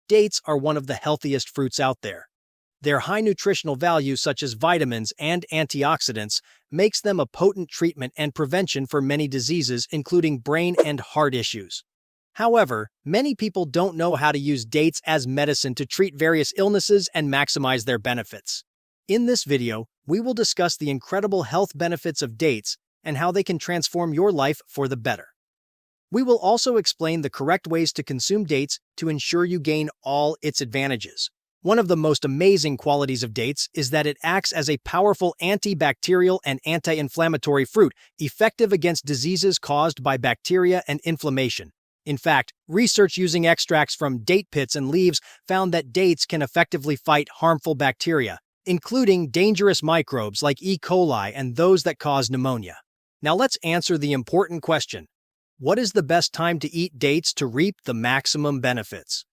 Dates are one of the healthiest fruits out there. Their high nutritional value, such as vitamins and antioxidants, makes them a potent treatment and prevention for many diseases, including brain and heart issues. However, many people don't know how to use dates as medicine to treat various illnesses and maximize their benefits. In this video, we will discuss the incredible health benefits of dates and how they can transform your life for the better. We will also explain the correct ways to consume dates to ensure you gain all its advantages. One of the most amazing qualities of dates is that it acts as a powerful antibacterial and anti-inflammatory fruit, effective against diseases caused by bacteria and inflammation. In fact, research using extracts from date pits and leaves found that dates can effectively fight harmful bacteria, including dangerous microbes like E. coli and those that cause pneumonia. Now let's answer the important question. What is the best time to eat dates to reap the maximum benefits?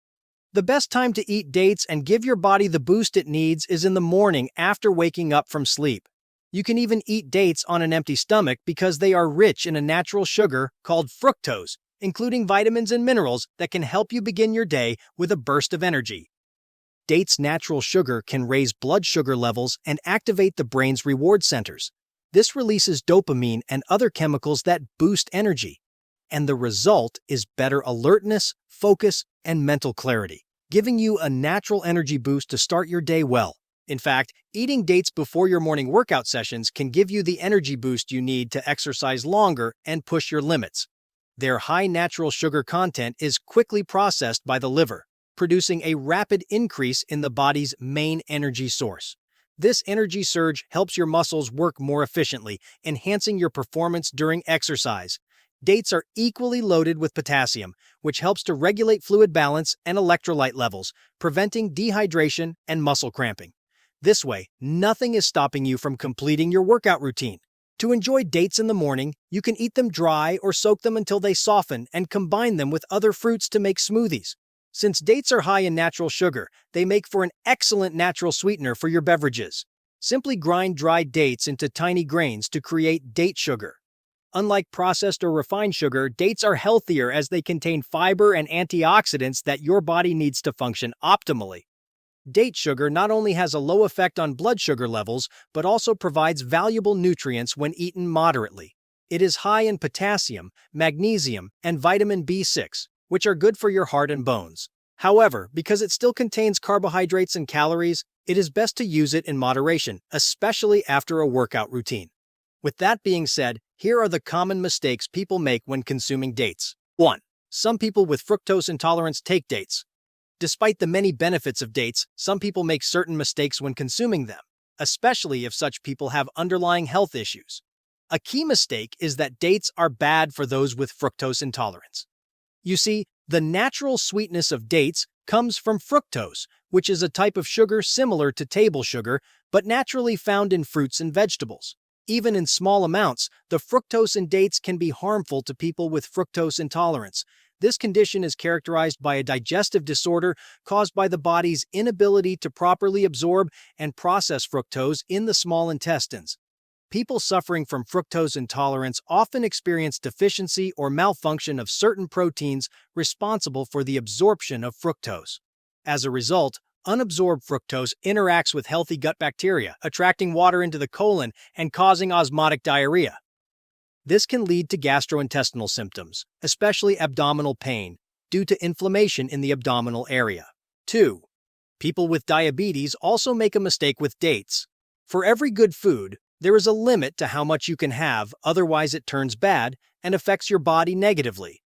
The best time to eat dates and give your body the boost it needs is in the morning after waking up from sleep. You can even eat dates on an empty stomach because they are rich in a natural sugar called fructose, including vitamins and minerals that can help you begin your day with a burst of energy. Dates' natural sugar can raise blood sugar levels and activate the brain's reward centers. This releases dopamine and other chemicals that boost energy. And the result is better alertness, focus, and mental clarity, giving you a natural energy boost to start your day well. In fact, eating dates before your morning workout sessions can give you the energy boost you need to exercise longer and push your limits. Their high natural sugar content is quickly processed by the liver, producing a rapid increase in the body's main energy source. This energy surge helps your muscles work more efficiently, enhancing your performance during exercise. Dates are equally loaded with potassium, which helps to regulate fluid balance and electrolyte levels, preventing dehydration and muscle cramping. This way, nothing is stopping you from completing your workout routine. To enjoy dates in the morning, you can eat them dry or soak them until they soften and combine them with other fruits to make smoothies. Since dates are high in natural sugar, they make for an excellent natural sweetener for your beverages. Simply grind dried dates into tiny grains to create date sugar. Unlike processed or refined sugar, dates are healthier as they contain fiber and antioxidants that your body needs to function optimally. Date sugar not only has a low effect on blood sugar levels, but also provides valuable nutrients when eaten moderately. It is high in potassium, magnesium, and vitamin B6, which are good for your heart and bones. However, because it still contains carbohydrates and calories, it is best to use it in moderation, especially after a workout routine. With that being said, here are the common mistakes people make when consuming dates. 1. Some people with fructose intolerance take dates. Despite the many benefits of dates, some people make certain mistakes when consuming them, especially if such people have underlying health issues. A key mistake is that dates are bad for those with fructose intolerance. You see, the natural sweetness of dates comes from fructose, which is a type of sugar similar to table sugar, but naturally found in fruits and vegetables. Even in small amounts, the fructose in dates can be harmful to people with fructose intolerance. This condition is characterized by a digestive disorder caused by the body's inability to properly absorb and process fructose in the small intestines. People suffering from fructose intolerance often experience deficiency or malfunction of certain proteins responsible for the absorption of fructose. As a result, unabsorbed fructose interacts with healthy gut bacteria, attracting water into the colon and causing osmotic diarrhea. This can lead to gastrointestinal symptoms, especially abdominal pain, due to inflammation in the abdominal area. 2. People with diabetes also make a mistake with dates. For every good food, there is a limit to how much you can have, otherwise it turns bad and affects your body negatively.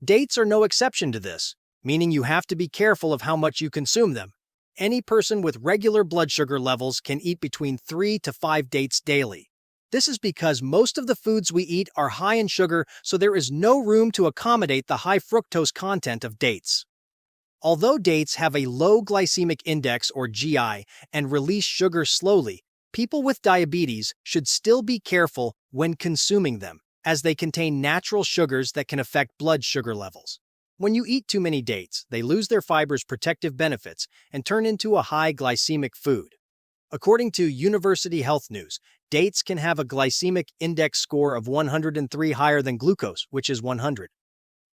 Dates are no exception to this, meaning you have to be careful of how much you consume them. Any person with regular blood sugar levels can eat between 3 to 5 dates daily. This is because most of the foods we eat are high in sugar, so there is no room to accommodate the high fructose content of dates. Although dates have a low glycemic index or GI and release sugar slowly, people with diabetes should still be careful when consuming them, as they contain natural sugars that can affect blood sugar levels. When you eat too many dates, they lose their fiber's protective benefits and turn into a high glycemic food. According to University Health News, dates can have a glycemic index score of 103 higher than glucose, which is 100.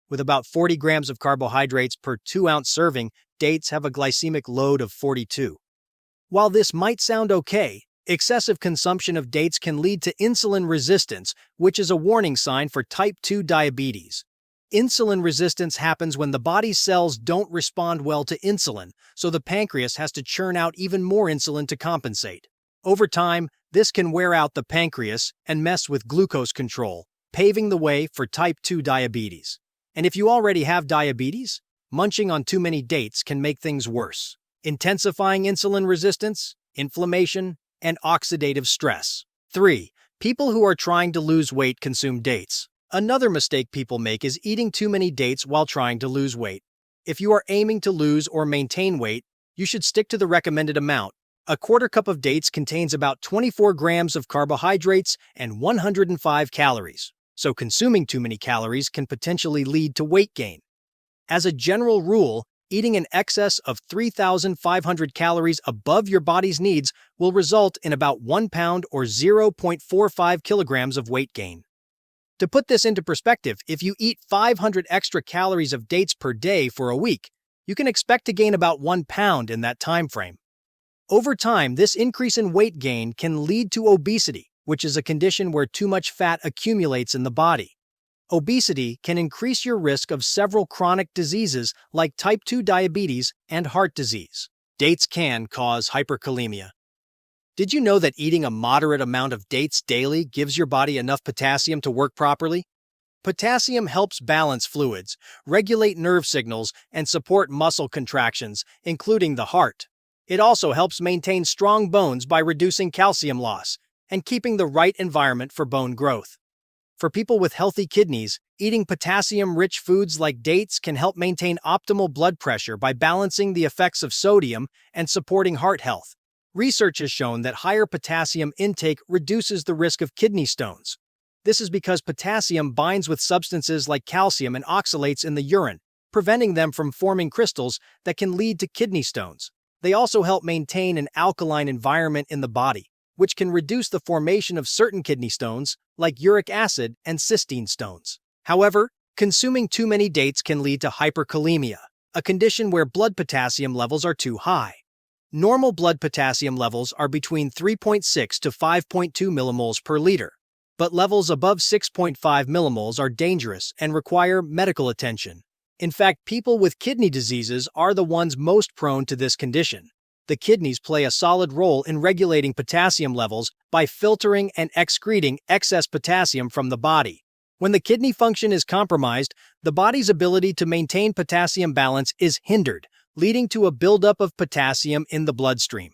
With about 40 grams of carbohydrates per 2-ounce serving, dates have a glycemic load of 42. While this might sound okay, excessive consumption of dates can lead to insulin resistance, which is a warning sign for type 2 diabetes. Insulin resistance happens when the body's cells don't respond well to insulin, so the pancreas has to churn out even more insulin to compensate. Over time, this can wear out the pancreas and mess with glucose control, paving the way for type 2 diabetes. And if you already have diabetes, munching on too many dates can make things worse, intensifying insulin resistance, inflammation, and oxidative stress. 3. People who are trying to lose weight consume dates. Another mistake people make is eating too many dates while trying to lose weight. If you are aiming to lose or maintain weight, you should stick to the recommended amount. A quarter cup of dates contains about 24 grams of carbohydrates and 105 calories, so consuming too many calories can potentially lead to weight gain. As a general rule, eating in excess of 3,500 calories above your body's needs will result in about 1 pound or 0.45 kilograms of weight gain. To put this into perspective, if you eat 500 extra calories of dates per day for a week, you can expect to gain about 1 pound in that time frame. Over time, this increase in weight gain can lead to obesity, which is a condition where too much fat accumulates in the body. Obesity can increase your risk of several chronic diseases like type 2 diabetes and heart disease. Dates can cause hyperkalemia. Did you know that eating a moderate amount of dates daily gives your body enough potassium to work properly? Potassium helps balance fluids, regulate nerve signals, and support muscle contractions, including the heart. It also helps maintain strong bones by reducing calcium loss and keeping the right environment for bone growth. For people with healthy kidneys, eating potassium-rich foods like dates can help maintain optimal blood pressure by balancing the effects of sodium and supporting heart health. Research has shown that higher potassium intake reduces the risk of kidney stones. This is because potassium binds with substances like calcium and oxalates in the urine, preventing them from forming crystals that can lead to kidney stones. They also help maintain an alkaline environment in the body, which can reduce the formation of certain kidney stones, like uric acid and cysteine stones. However, consuming too many dates can lead to hyperkalemia, a condition where blood potassium levels are too high. Normal blood potassium levels are between 3.6 to 5.2 millimoles per liter, but levels above 6.5 millimoles are dangerous and require medical attention. In fact, people with kidney diseases are the ones most prone to this condition. The kidneys play a solid role in regulating potassium levels by filtering and excreting excess potassium from the body. When the kidney function is compromised, the body's ability to maintain potassium balance is hindered, leading to a buildup of potassium in the bloodstream.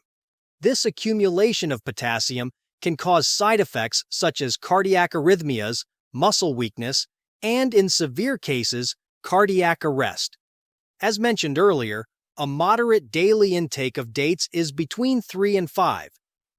This accumulation of potassium can cause side effects such as cardiac arrhythmias, muscle weakness, and in severe cases, cardiac arrest. As mentioned earlier, a moderate daily intake of dates is between 3 and 5,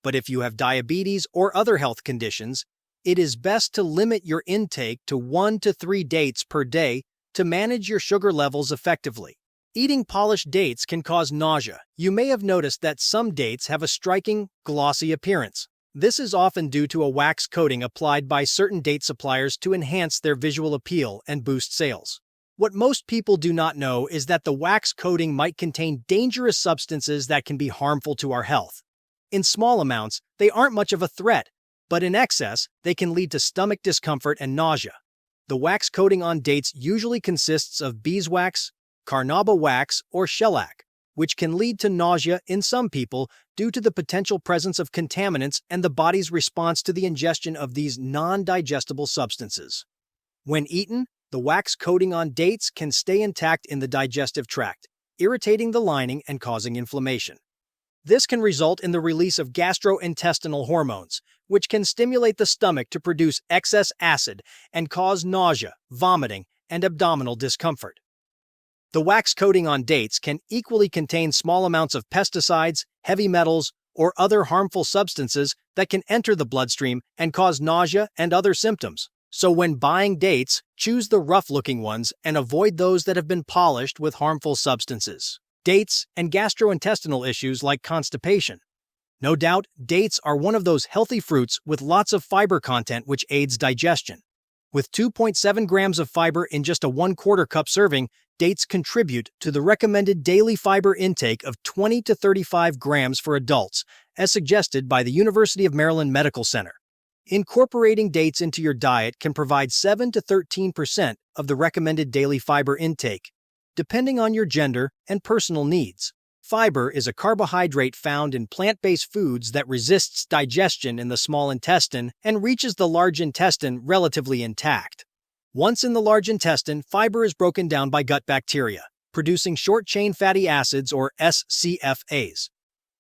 but if you have diabetes or other health conditions, it is best to limit your intake to 1 to 3 dates per day to manage your sugar levels effectively. Eating polished dates can cause nausea. You may have noticed that some dates have a striking, glossy appearance. This is often due to a wax coating applied by certain date suppliers to enhance their visual appeal and boost sales. What most people do not know is that the wax coating might contain dangerous substances that can be harmful to our health. In small amounts, they aren't much of a threat, but in excess, they can lead to stomach discomfort and nausea. The wax coating on dates usually consists of beeswax, carnauba wax, or shellac, which can lead to nausea in some people due to the potential presence of contaminants and the body's response to the ingestion of these non-digestible substances. When eaten, the wax coating on dates can stay intact in the digestive tract, irritating the lining and causing inflammation. This can result in the release of gastrointestinal hormones, which can stimulate the stomach to produce excess acid and cause nausea, vomiting, and abdominal discomfort. The wax coating on dates can equally contain small amounts of pesticides, heavy metals, or other harmful substances that can enter the bloodstream and cause nausea and other symptoms. So when buying dates, choose the rough-looking ones and avoid those that have been polished with harmful substances. Dates and gastrointestinal issues like constipation. No doubt, dates are one of those healthy fruits with lots of fiber content which aids digestion. With 2.7 grams of fiber in just a 1/4 cup serving, dates contribute to the recommended daily fiber intake of 20 to 35 grams for adults, as suggested by the University of Maryland Medical Center. Incorporating dates into your diet can provide 7 to 13% of the recommended daily fiber intake, depending on your gender and personal needs. Fiber is a carbohydrate found in plant-based foods that resists digestion in the small intestine and reaches the large intestine relatively intact. Once in the large intestine, fiber is broken down by gut bacteria, producing short-chain fatty acids or SCFAs.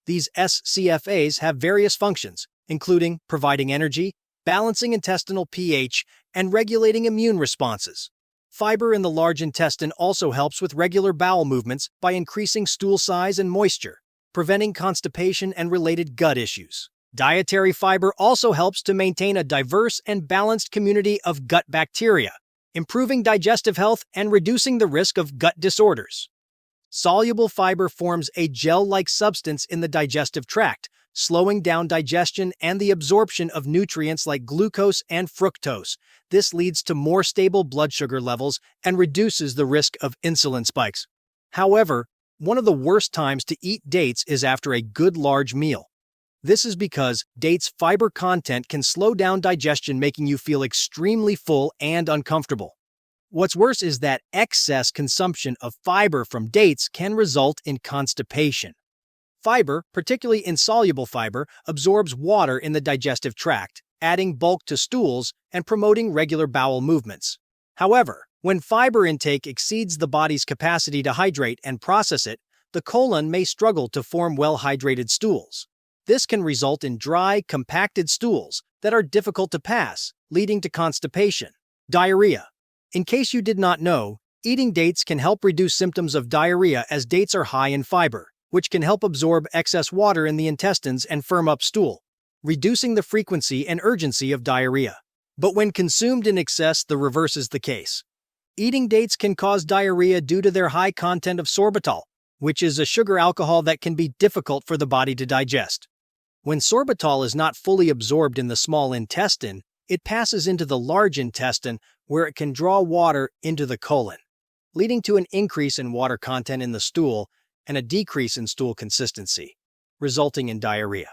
These SCFAs have various functions, including providing energy, balancing intestinal pH, and regulating immune responses. Fiber in the large intestine also helps with regular bowel movements by increasing stool size and moisture, preventing constipation and related gut issues. Dietary fiber also helps to maintain a diverse and balanced community of gut bacteria, improving digestive health and reducing the risk of gut disorders. Soluble fiber forms a gel-like substance in the digestive tract, slowing down digestion and the absorption of nutrients like glucose and fructose. This leads to more stable blood sugar levels and reduces the risk of insulin spikes. However, one of the worst times to eat dates is after a good large meal. This is because dates' fiber content can slow down digestion, making you feel extremely full and uncomfortable. What's worse is that excess consumption of fiber from dates can result in constipation. Fiber, particularly insoluble fiber, absorbs water in the digestive tract, adding bulk to stools and promoting regular bowel movements. However, when fiber intake exceeds the body's capacity to hydrate and process it, the colon may struggle to form well-hydrated stools. This can result in dry, compacted stools that are difficult to pass, leading to constipation. Diarrhea. In case you did not know, eating dates can help reduce symptoms of diarrhea as dates are high in fiber, which can help absorb excess water in the intestines and firm up stool, reducing the frequency and urgency of diarrhea. But when consumed in excess, the reverse is the case. Eating dates can cause diarrhea due to their high content of sorbitol, which is a sugar alcohol that can be difficult for the body to digest. When sorbitol is not fully absorbed in the small intestine, it passes into the large intestine where it can draw water into the colon, leading to an increase in water content in the stool and a decrease in stool consistency, resulting in diarrhea.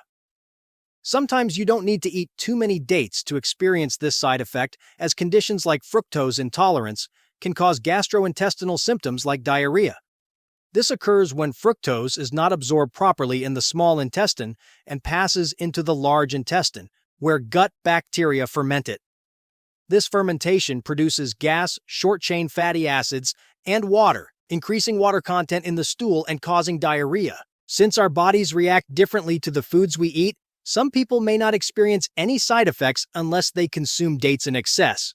Sometimes you don't need to eat too many dates to experience this side effect, as conditions like fructose intolerance can cause gastrointestinal symptoms like diarrhea. This occurs when fructose is not absorbed properly in the small intestine and passes into the large intestine, where gut bacteria ferment it. This fermentation produces gas, short-chain fatty acids, and water, increasing water content in the stool and causing diarrhea. Since our bodies react differently to the foods we eat, some people may not experience any side effects unless they consume dates in excess.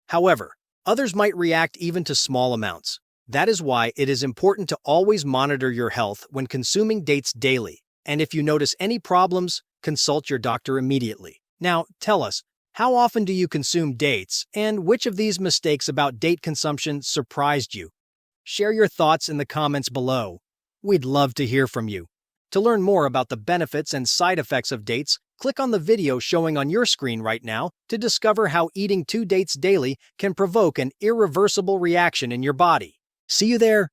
However, others might react even to small amounts. That is why it is important to always monitor your health when consuming dates daily. And if you notice any problems, consult your doctor immediately. Now, tell us, how often do you consume dates, and which of these mistakes about date consumption surprised you? Share your thoughts in the comments below. We'd love to hear from you. To learn more about the benefits and side effects of dates, click on the video showing on your screen right now to discover how eating 2 dates daily can provoke an irreversible reaction in your body. See you there!